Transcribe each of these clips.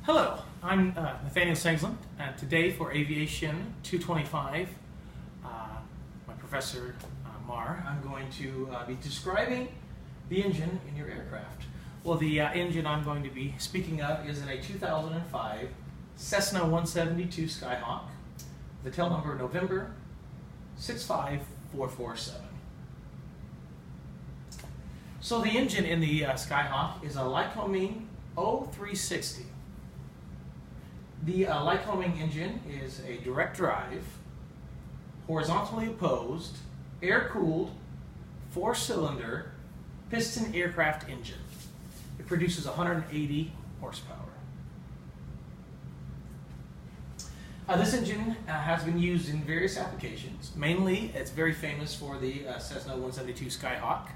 Hello, I'm Nathaniel Sengsland, and today for Aviation 225, my professor Mar, I'm going to be describing the engine in your aircraft. Well, the engine I'm going to be speaking of is in a 2005 Cessna 172 Skyhawk, the tail number November 65447. So the engine in the Skyhawk is a Lycoming 0360. The Lycoming engine is a direct drive, horizontally opposed, air-cooled, 4-cylinder piston aircraft engine. It produces 180 horsepower. This engine has been used in various applications. Mainly, it's very famous for the Cessna 172 Skyhawk.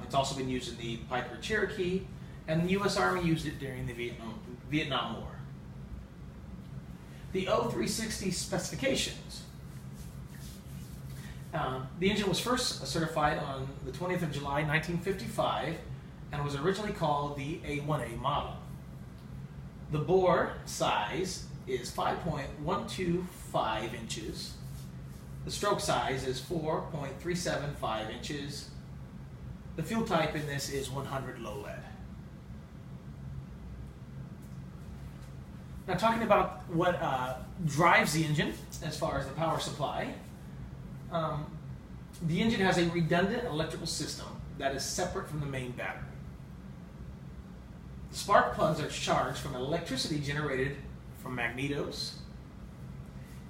It's also been used in the Piper Cherokee, and the U.S. Army used it during the Vietnam War. The 0360 specifications. The engine was first certified on the 20th of July 1955 and was originally called the A1A model. The bore size is 5.125 inches. The stroke size is 4.375 inches. The fuel type in this is 100 low lead. Now, talking about what drives the engine as far as the power supply, the engine has a redundant electrical system that is separate from the main battery. The spark plugs are charged from electricity generated from magnetos.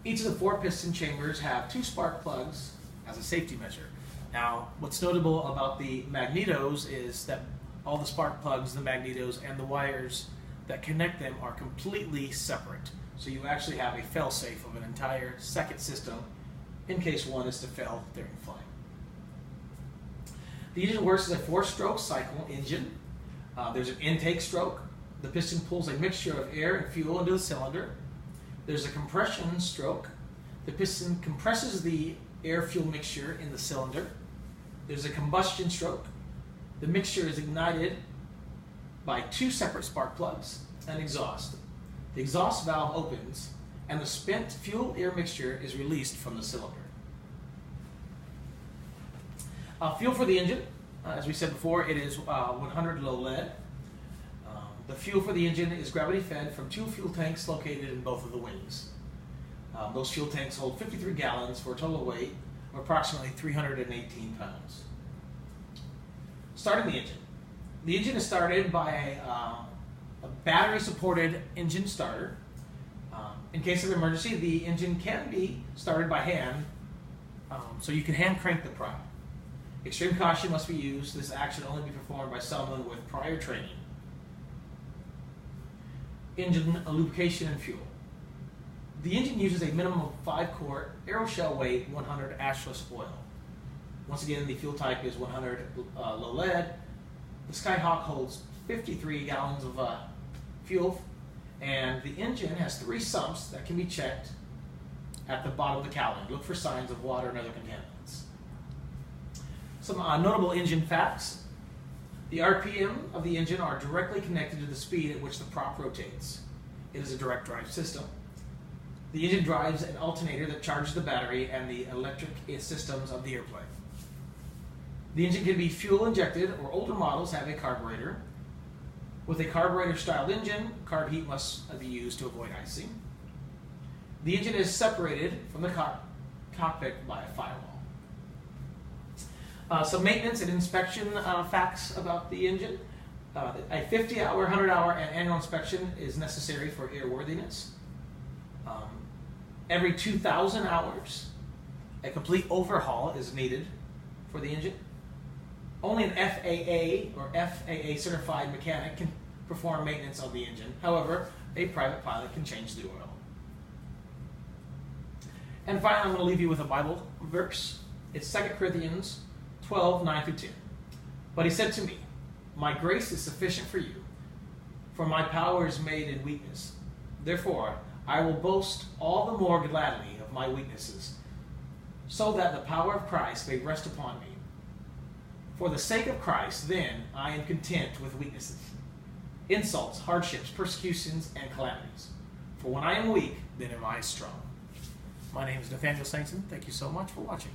Each of the 4 piston chambers have 2 spark plugs as a safety measure. Now, what's notable about the magnetos is that all the spark plugs, the magnetos, and the wires that connect them are completely separate. So you actually have a fail-safe of an entire second system in case one is to fail during flight. The engine works as a 4-stroke cycle engine. There's an intake stroke. The piston pulls a mixture of air and fuel into the cylinder. There's a compression stroke. The piston compresses the air-fuel mixture in the cylinder. There's a combustion stroke. The mixture is ignited by 2 separate spark plugs and exhaust. The exhaust valve opens and the spent fuel-air mixture is released from the cylinder. Fuel for the engine, as we said before, it is 100 low lead. The fuel for the engine is gravity fed from 2 fuel tanks located in both of the wings. Those fuel tanks hold 53 gallons for a total weight of approximately 318 pounds. Starting the engine. The engine is started by a battery-supported engine starter. In case of emergency, the engine can be started by hand, so you can hand crank the prop. Extreme caution must be used. This action only be performed by someone with prior training. Engine lubrication and fuel. The engine uses a minimum of 5-quart aeroshell weight 100 ashless oil. Once again, the fuel type is 100 low lead. The Skyhawk holds 53 gallons of fuel, and the engine has 3 sumps that can be checked at the bottom of the cowling. Look for signs of water and other contaminants. Some notable engine facts. The RPM of the engine are directly connected to the speed at which the prop rotates. It is a direct drive system. The engine drives an alternator that charges the battery and the electric systems of the airplane. The engine can be fuel injected, or older models have a carburetor. With a carburetor-styled engine, carb heat must be used to avoid icing. The engine is separated from the cockpit by a firewall. Some maintenance and inspection facts about the engine. A 50-hour, 100-hour, and annual inspection is necessary for airworthiness. Every 2,000 hours, a complete overhaul is needed for the engine. Only an FAA or FAA certified mechanic can perform maintenance on the engine. However, a private pilot can change the oil. And finally, I'm going to leave you with a Bible verse. It's 2 Corinthians 12:9-10. But he said to me, "My grace is sufficient for you, for my power is made in weakness. Therefore, I will boast all the more gladly of my weaknesses, so that the power of Christ may rest upon me. For the sake of Christ, then, I am content with weaknesses, insults, hardships, persecutions, and calamities. For when I am weak, then am I strong. My name is Nathaniel Sankson. Thank you so much for watching.